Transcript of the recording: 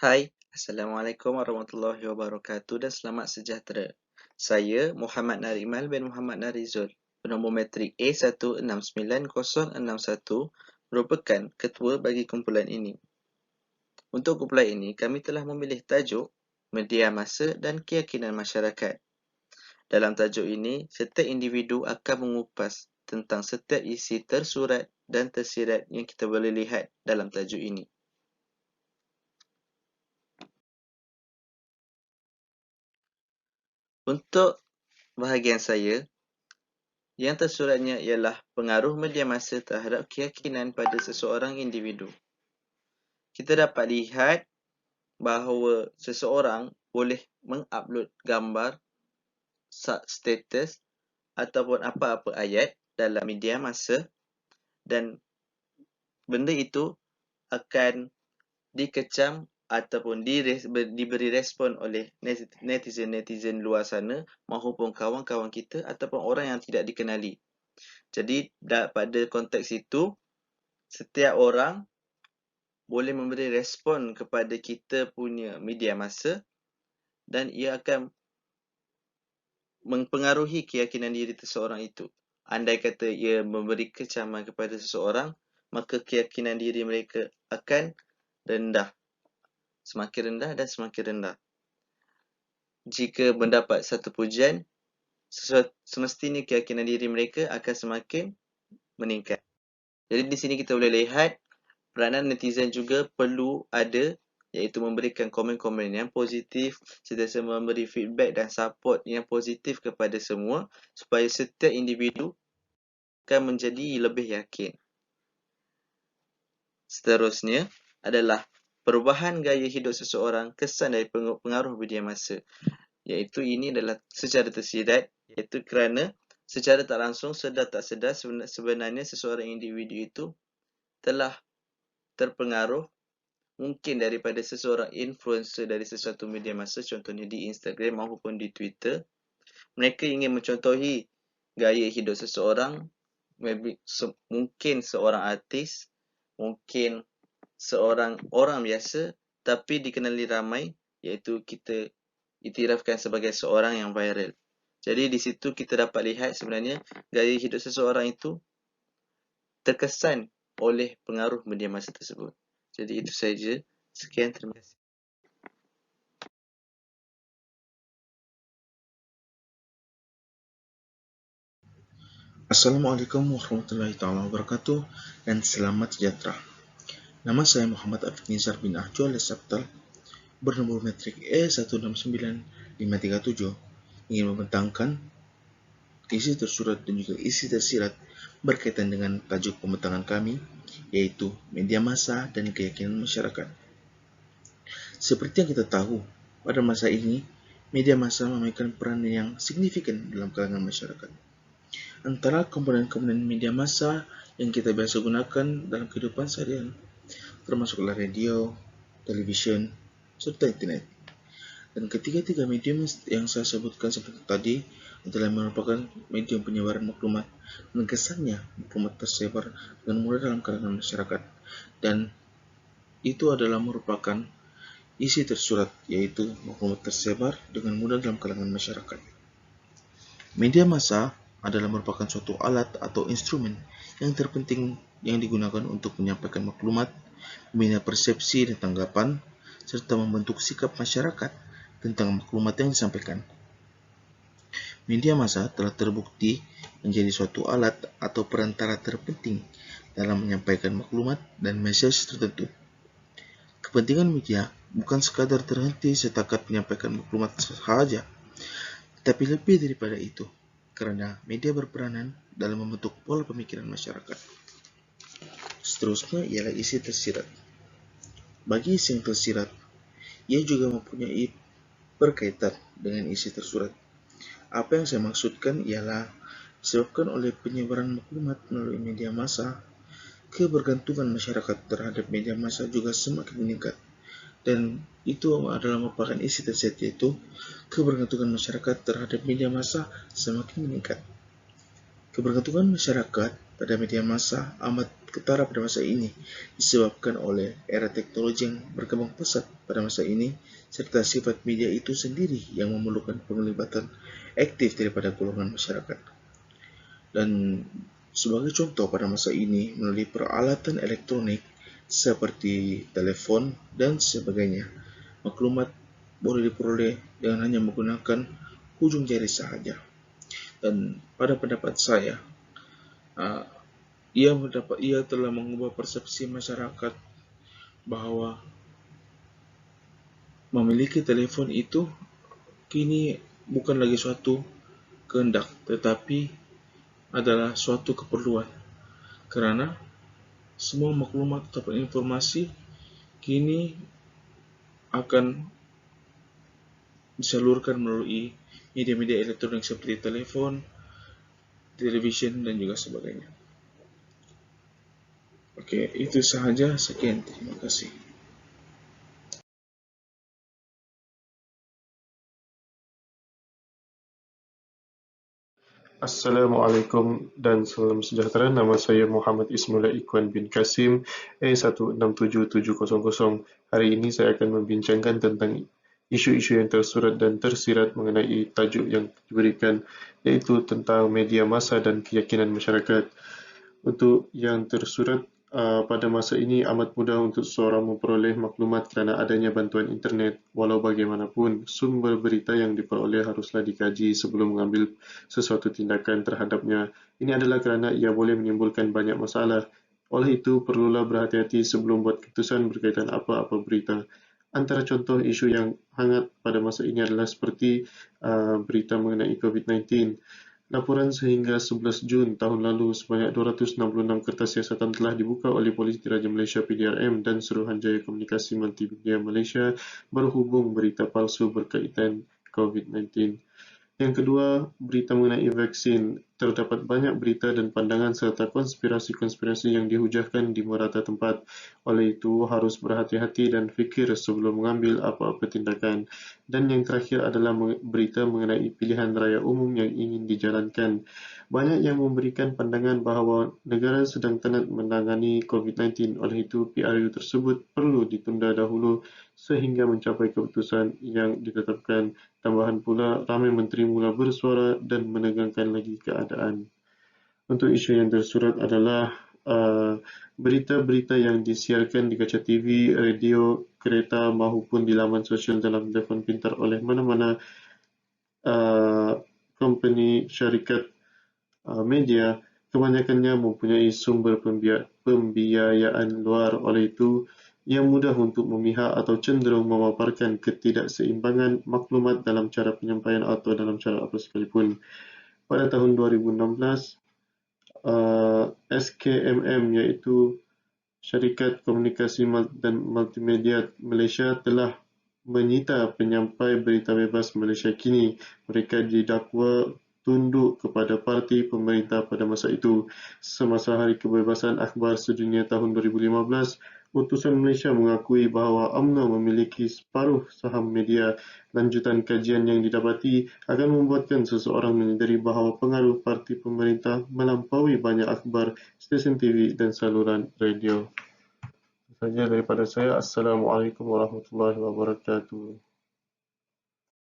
Hai, Assalamualaikum warahmatullahi wabarakatuh dan selamat sejahtera. Saya Muhammad Narimal bin Muhammad Narizul, bernombor matrik A169061, merupakan ketua bagi kumpulan ini. Untuk kumpulan ini, kami telah memilih tajuk Media Masa dan Keyakinan Masyarakat. Dalam tajuk ini, setiap individu akan mengupas tentang setiap isi tersurat dan tersirat yang kita boleh lihat dalam tajuk ini. Untuk bahagian saya, yang tersuratnya ialah pengaruh media massa terhadap keyakinan pada seseorang individu. Kita dapat lihat bahawa seseorang boleh mengupload gambar, status ataupun apa-apa ayat dalam media massa dan benda itu akan dikecam ataupun diberi respon oleh netizen-netizen luar sana maupun kawan-kawan kita ataupun orang yang tidak dikenali. Jadi pada konteks itu, setiap orang boleh memberi respon kepada kita punya media massa dan ia akan mempengaruhi keyakinan diri seseorang itu. Andai kata ia memberi kecaman kepada seseorang, maka keyakinan diri mereka akan rendah. Semakin rendah dan semakin rendah. Jika mendapat satu pujian, semestinya keyakinan diri mereka akan semakin meningkat. Jadi di sini kita boleh lihat peranan netizen juga perlu ada, iaitu memberikan komen-komen yang positif, sentiasa memberi feedback dan support yang positif kepada semua supaya setiap individu akan menjadi lebih yakin. Seterusnya adalah perubahan gaya hidup seseorang kesan dari pengaruh media massa, iaitu ini adalah secara tersirat, iaitu kerana secara tak langsung, sedar tak sedar, sebenarnya seseorang individu itu telah terpengaruh mungkin daripada seseorang influencer dari sesuatu media massa, contohnya di Instagram maupun di Twitter. Mereka ingin mencontohi gaya hidup seseorang, mungkin seorang artis, mungkin seorang orang biasa, tapi dikenali ramai, iaitu kita iktirafkan sebagai seorang yang viral. Jadi di situ kita dapat lihat sebenarnya gaya hidup seseorang itu terkesan oleh pengaruh media massa tersebut. Jadi itu saja. Sekian, terima kasih. Assalamualaikum warahmatullahi wabarakatuh dan selamat sejahtera. Nama saya Muhammad Afiq Nizar bin Ahjo alias Sabtal, bernomor metrik E169537, ingin membentangkan isi tersurat dan juga isi tersirat berkaitan dengan tajuk pembentangan kami, yaitu media massa dan keyakinan masyarakat. Seperti yang kita tahu, pada masa ini, media massa memainkan peran yang signifikan dalam kalangan masyarakat. Antara komponen-komponen media massa yang kita biasa gunakan dalam kehidupan seharian, termasuklah radio, televisyen, serta internet. Dan ketiga-tiga medium yang saya sebutkan seperti tadi adalah merupakan medium penyebaran maklumat dan kesannya maklumat tersebar dengan mudah dalam kalangan masyarakat. Dan itu adalah merupakan isi tersurat, yaitu maklumat tersebar dengan mudah dalam kalangan masyarakat. Media massa adalah merupakan suatu alat atau instrumen yang terpenting yang digunakan untuk menyampaikan maklumat, membina persepsi dan tanggapan, serta membentuk sikap masyarakat tentang maklumat yang disampaikan. Media massa telah terbukti menjadi suatu alat atau perantara terpenting dalam menyampaikan maklumat dan mesej tertentu. Kepentingan media bukan sekadar terhenti setakat menyampaikan maklumat sahaja, tetapi lebih daripada itu, kerana media berperanan dalam membentuk pola pemikiran masyarakat. Seterusnya ialah isi tersirat. Bagi isi yang tersirat, ia juga mempunyai berkaitan dengan isi tersurat. Apa yang saya maksudkan ialah disebabkan oleh penyebaran maklumat melalui media massa, kebergantungan masyarakat terhadap media massa juga semakin meningkat. Dan itu adalah merupakan isi tersirat, yaitu kebergantungan masyarakat terhadap media massa semakin meningkat. Kebergantungan masyarakat pada media massa amat ketara pada masa ini disebabkan oleh era teknologi yang berkembang pesat pada masa ini serta sifat media itu sendiri yang memerlukan penglibatan aktif daripada golongan masyarakat. Dan sebagai contoh pada masa ini melalui peralatan elektronik seperti telepon dan sebagainya, maklumat boleh diperoleh dengan hanya menggunakan hujung jari sahaja. Dan pada pendapat saya, ia telah mengubah persepsi masyarakat bahwa memiliki telepon itu kini bukan lagi suatu kehendak, tetapi adalah suatu keperluan. Kerana semua maklumat atau informasi kini akan disalurkan melalui media-media elektronik seperti telepon, televisyen, dan juga sebagainya. Oke, itu sahaja. Sekian, terima kasih. Assalamualaikum dan salam sejahtera. Nama saya Muhammad Ismail Ikhwan bin Kasim, A167700. Hari ini saya akan membincangkan tentang isu-isu yang tersurat dan tersirat mengenai tajuk yang diberikan, iaitu tentang media massa dan keyakinan masyarakat. Untuk yang tersurat, pada masa ini amat mudah untuk seseorang memperoleh maklumat kerana adanya bantuan internet. Walau bagaimanapun, sumber berita yang diperoleh haruslah dikaji sebelum mengambil sesuatu tindakan terhadapnya. Ini adalah kerana ia boleh menimbulkan banyak masalah. Oleh itu, perlulah berhati-hati sebelum buat keputusan berkaitan apa-apa berita. Antara contoh isu yang hangat pada masa ini adalah seperti berita mengenai COVID-19. Laporan sehingga 11 Jun tahun lalu, sebanyak 266 kertas siasatan telah dibuka oleh Polis Diraja Malaysia PDRM dan Suruhanjaya Komunikasi Multimedia Malaysia berhubung berita palsu berkaitan COVID-19. Yang kedua, berita mengenai vaksin. Terdapat banyak berita dan pandangan serta konspirasi-konspirasi yang dihujahkan di merata tempat. Oleh itu, harus berhati-hati dan fikir sebelum mengambil apa-apa tindakan. Dan yang terakhir adalah berita mengenai pilihan raya umum yang ingin dijalankan. Banyak yang memberikan pandangan bahawa negara sedang tenat menangani COVID-19. Oleh itu, PRU tersebut perlu ditunda dahulu sehingga mencapai keputusan yang ditetapkan. Tambahan pula, ramai menteri mula bersuara dan menegangkan lagi keadaan. Untuk isu yang tersurat adalah berita-berita yang disiarkan di kaca TV, radio, kereta maupun di laman sosial dalam telefon pintar oleh mana-mana company syarikat media, kebanyakannya mempunyai sumber pembiayaan luar. Oleh itu, ia mudah untuk memihak atau cenderung memaparkan ketidakseimbangan maklumat dalam cara penyampaian atau dalam cara apa sekalipun. Pada tahun 2016, SKMM iaitu Syarikat Komunikasi dan Multimedia Malaysia telah menyita penyampai berita bebas Malaysia kini. Mereka didakwa tunduk kepada parti pemerintah pada masa itu. Semasa Hari Kebebasan Akhbar Sedunia tahun 2015, Utusan Malaysia mengakui bahawa UMNO memiliki separuh saham media. Lanjutan kajian yang didapati akan membuatkan seseorang menyedari bahawa pengaruh parti pemerintah melampaui banyak akhbar, stesen TV dan saluran radio. Saja daripada saya. Assalamualaikum warahmatullahi wabarakatuh.